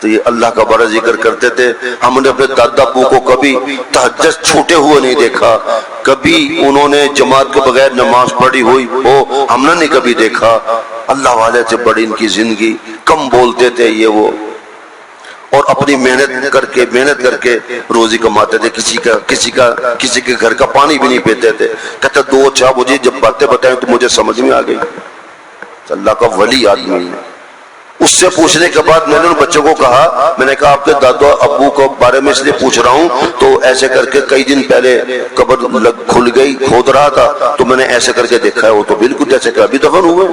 تو یہ اللہ کا بڑا ذکر کرتے تھے۔ ہم نے اپنے دادا ابو کو کبھی تہجد چھوٹے ہوئے نہیں دیکھا، کبھی انہوں نے جماعت کے بغیر نماز پڑھی ہوئی ہو ہم نے نہیں کبھی دیکھا۔ اللہ والے تھے، بڑی ان کی زندگی، کم بولتے تھے یہ وہ، اور اپنی محنت کر کے روزی کماتے تھے، کسی کے گھر کا پانی بھی نہیں پیتے تھے۔ کہتے 2 مجھے جب باتیں بتائیں تو مجھے سمجھ میں آ گئی، اللہ کا ولی آدمی ہے۔ اس سے پوچھنے کے بعد میں نے ان بچوں کو کہا، میں نے کہا آپ کے دادا ابو کو بارے میں اس لیے پوچھ رہا ہوں، تو ایسے کر کے کئی دن پہلے قبر کھل گئی، کھود رہا تھا تو میں نے ایسے کر کے دیکھا ہے، وہ تو بالکل جیسے کہ ابھی دفن ہوئے۔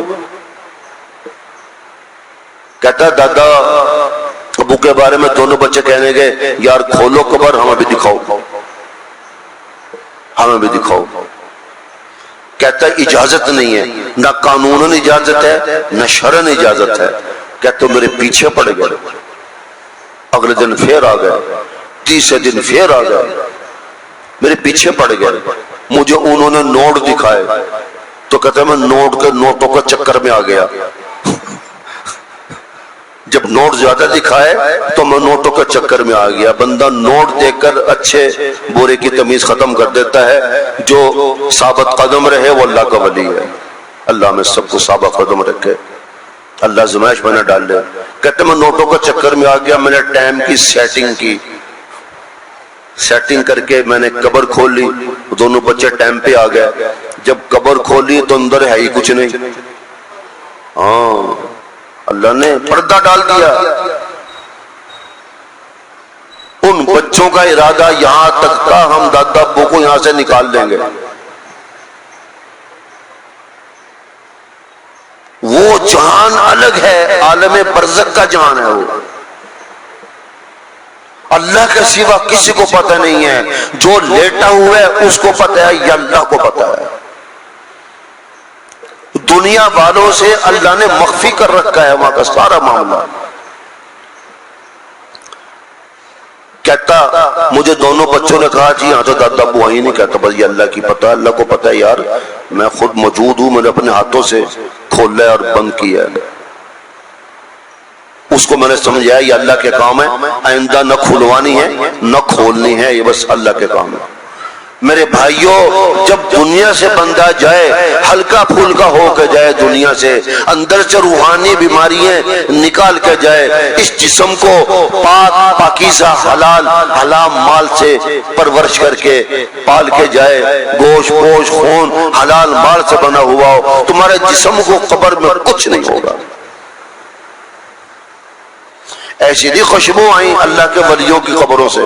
کہتا دادا ابو کے بارے میں دونوں بچے کہنے گئے یار کھولو قبر، ہمیں بھی دکھاؤ، ہمیں بھی دکھاؤ۔ کہتا اجازت نہیں ہے، نہ قانون اجازت ہے نہ شرعن اجازت ہے۔ کہتے میرے پیچھے پڑ گئے، اگلے دن پھر آ گئے، تیسرے دن پھر آ گئے، میرے پیچھے پڑ گئے، مجھے انہوں نے نوٹ دکھائے تو کہتے میں نوٹوں کے چکر میں آ گیا۔ جب نوٹ زیادہ دکھائے تو میں نوٹوں کے چکر میں آ گیا۔ بندہ نوٹ دیکھ کر اچھے برے کی تمیز ختم کر دیتا ہے، جو ثابت قدم رہے وہ اللہ کا ولی ہے۔ اللہ میں سب کو ثابت قدم رکھے، اللہ زمائش میں نہ ڈال دے۔ کہتے میں نوٹوں کے چکر میں آ گیا، میں نے ٹائم کی سیٹنگ کر کے میں نے قبر کھول لی، دونوں بچے ٹائم پہ آ گئے۔ جب قبر کھولی تو اندر ہے ہی کچھ نہیں، ہاں اللہ نے پردہ ڈال دیا۔ ان بچوں کا ارادہ یہاں تک تھا ہم دادا ابو کو یہاں سے نکال دیں گے، وہ جہان الگ ہے، عالم برزخ کا جہان ہے، وہ اللہ کے سوا کسی کو پتہ نہیں ہے، جو لیٹا ہوا ہے اس کو پتہ ہے یا اللہ کو پتہ ہے۔ دنیا والوں سے اللہ نے مخفی کر رکھا ہے وہاں کا سارا معاملہ۔ کہتا مجھے دونوں بچوں نے کہا جی ہاں تو دادا ابو آئی نہیں، کہتا بس یہ اللہ کی پتہ ہے، اللہ کو پتہ ہے یار، میں خود موجود ہوں، میں نے اپنے ہاتھوں سے کھولا ہے اور بند کیا ہے۔ اس کو میں نے سمجھایا یہ اللہ کے کام ہے، آئندہ نہ کھلوانی ہے نہ کھولنی ہے، یہ بس اللہ کے کام ہے۔ میرے بھائیوں جب دنیا سے بندہ جائے، ہلکا پھولکا ہو کے جائے دنیا سے، اندر سے روحانی بیماریاں نکال کے جائے، اس جسم کو پاک پاکیزہ حلال حرام مال سے پرورش کر کے پال کے جائے، گوشت پوش خون حلال مال سے بنا ہوا ہو، تمہارے جسم کو قبر میں کچھ نہیں ہوگا۔ ایسی بھی خوشبو آئیں اللہ کے ولیوں کی قبروں سے،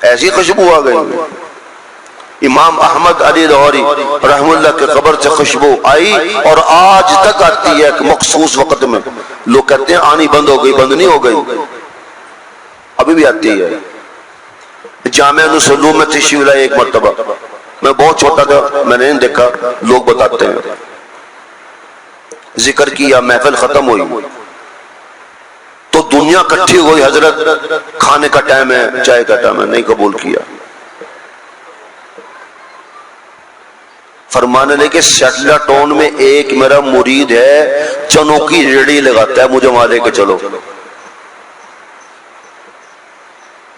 ایسی خوشبو آ گئی۔ امام احمد علی لاہوری رحم اللہ کے قبر سے خوشبو آئی اور آج تک آتی ہے ایک مخصوص وقت میں۔ لوگ کہتے ہیں آنی بند ہو گئی، بند نہیں ہو گئی، ابھی بھی آتی ہے۔ جامعہ نصلوم میں تشریف لائے ایک مرتبہ، میں بہت چھوٹا تھا، میں نے نہیں دیکھا، لوگ بتاتے ہیں، ذکر کیا، محفل ختم ہوئی تو تو دنیا کٹھی ہوئی، حضرت کھانے کا ٹائم ہے، چائے کا ٹائم ہے، نہیں قبول کیا۔ فرمانے لگے سیٹلا ٹون میں ایک میرا مرید ہے، چنوں کی ریڑھی لگاتا ہے، مجھے وہاں لے کے چلو۔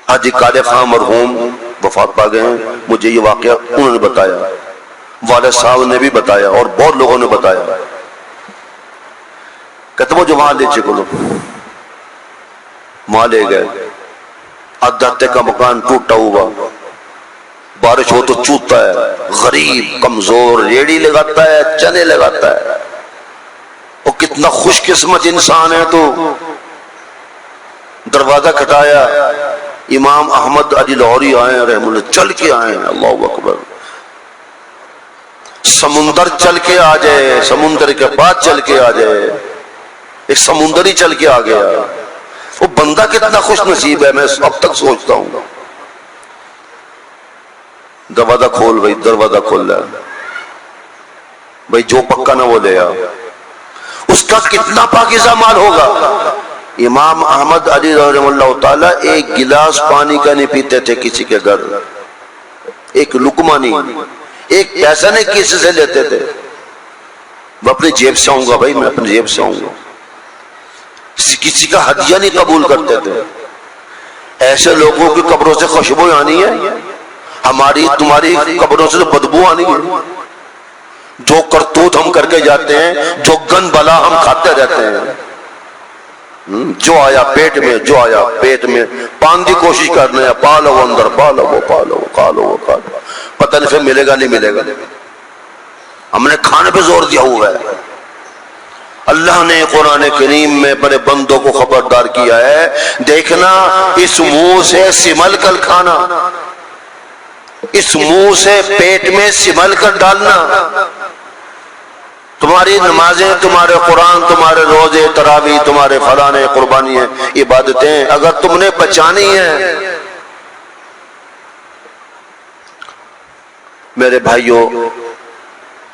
حاجی قادر خان مرحوم وفات پا گئے ہیں، مجھے یہ واقعہ انہوں نے بتایا، والد صاحب نے بھی بتایا اور بہت لوگوں نے بتایا۔ کہتے مجھے وہاں لے چلو، وہاں لے گئے۔ آدھے کا مکان ٹوٹا ہوا، بارش ہو تو چوتا ہے، غریب کمزور، ریڑھی لگاتا ہے، چنے لگاتا ہے، وہ کتنا خوش قسمت انسان ہے۔ تو دروازہ کھٹایا، امام احمد علی لاہوری آئے رحم اللہ، چل کے آئے، اللہ اکبر۔ سمندر چل کے آ جائے، سمندر کے بعد چل کے آ جائے، ایک سمندر ہی چل کے آ گیا۔ وہ بندہ کتنا خوش نصیب ہے، میں اب تک سوچتا ہوں۔ دروازہ کھول بھائی، دروازہ کھول رہا ہے بھائی، جو پکا نہ وہ لے آ۔ اس کا کتنا پاکیزہ مال ہوگا۔ امام احمد علی رحمہ اللہ تعالی ایک گلاس پانی کا نہیں پیتے تھے کسی کے گھر، ایک لقمہ نہیں، ایک پیسہ نہیں کسی سے لیتے تھے۔ وہ اپنی جیب سے آؤں گا بھائی، میں اپنی جیب سے آؤں گا، کسی کا ہدیہ نہیں قبول کرتے تھے۔ ایسے لوگوں کی قبروں سے خوشبو آنی ہے، ہماری تمہاری قبروں سے بدبو آنی ہے۔ جو کرتوت ہم کر کے جاتے ہیں، جو گند بلا ہم کھاتے رہتے ہیں، جو آیا پیٹ میں، جو آیا پیٹ میں، پان کی کوشش کرنے ہیں، پالو اندر، پالو پالو، کھالو کھالو، پتہ نہیں پھر ملے گا نہیں ملے گا۔ ہم نے کھانے پہ زور دیا ہوا ہے۔ اللہ نے قرآن کریم میں بڑے بندوں کو خبردار کیا ہے، دیکھنا اس منہ سے سمل کر کھانا، اس منہ سے پیٹ میں سمل کر ڈالنا۔ تمہاری نمازیں، تمہارے قرآن، تمہارے روزے، تراویح، تمہارے فلانے قربانیاں، عبادتیں اگر تم نے بچانی ہیں، میرے بھائیوں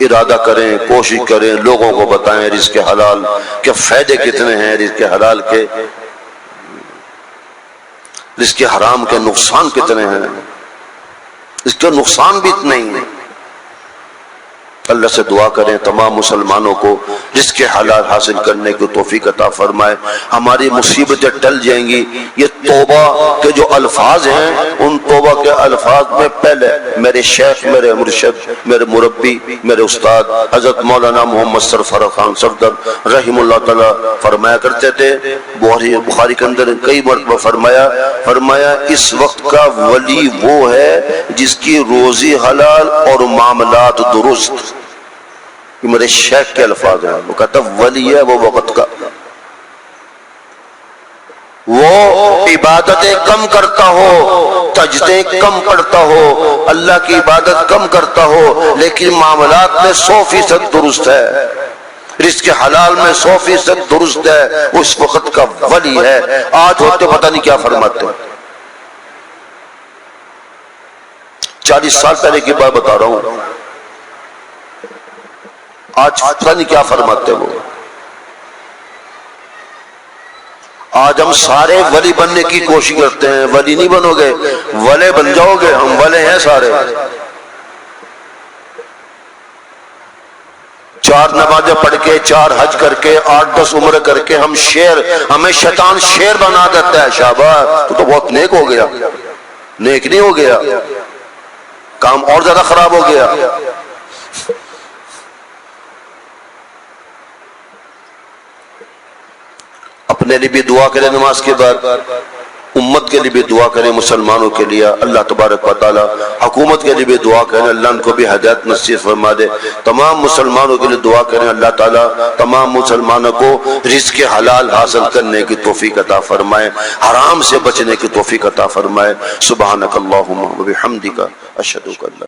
ارادہ کریں، کوشش کریں، لوگوں کو بتائیں رزق حلال کے فائدے کتنے ہیں، رزق حلال کے، رزق حرام کے نقصان کتنے ہیں، اس کے نقصان بھی اتنے ہی ہیں۔ اللہ سے دعا کریں تمام مسلمانوں کو رزق حلال حاصل کرنے کی توفیق عطا فرمائے، ہماری مصیبتیں ٹل جائیں گی۔ یہ توبہ کے جو الفاظ ہیں، ان توبہ کے الفاظ میں پہلے میرے شیخ، میرے مرشد، میرے مربی، میرے استاد حضرت مولانا محمد سرفراز خان صفدر رحم اللہ تعالی فرمایا کرتے تھے، بخاری کے اندر کئی مرتبہ فرمایا اس وقت کا ولی وہ ہے جس کی روزی حلال اور معاملات درست۔ یہ میرے شیخ کے الفاظ ہیں، وہ کہتا ولی ہے وہ وقت کا، وہ عبادتیں کم کرتا ہو، سجدے کم پڑھتا ہو، اللہ کی عبادت کم کرتا ہو، لیکن معاملات میں 100% درست ہے، رزق حلال میں 100% درست ہے، اس وقت کا ولی ہے۔ آج ہوتے پتہ نہیں کیا فرماتے ہیں، 40 سال پہلے کی بات بتا رہا ہوں، آج پتہ نہیں کیا فرماتے وہ۔ آج ہم سارے ولی بننے کی کوشش کرتے ہیں، ولی نہیں بنو گے، ولے بن جاؤ گے، ہم ولے ہیں سارے۔ 4 نمازیں پڑھ کے، 4 حج کر کے، 8-10 عمرے کر کے ہم شیر، ہمیں شیطان شیر بنا دیتا ہے، شاباش تو بہت نیک ہو گیا۔ نیک نہیں ہو گیا، کام اور زیادہ خراب ہو گیا۔ اپنے لیے بھی دعا کریں نماز کے بعد، امت کے لیے بھی دعا کریں، مسلمانوں کے لیے اللہ تبارک و تعالی، حکومت کے لیے بھی دعا کریں اللہ ان کو بھی ہدایت نصیب فرما دے، تمام مسلمانوں کے لیے دعا کریں اللہ تعالی تمام مسلمانوں کو رزق حلال حاصل کرنے کی توفیق عطا فرمائے، حرام سے بچنے کی توفیق عطا فرمائے۔ سبحانک اللہم و بحمدک اشہد ان لا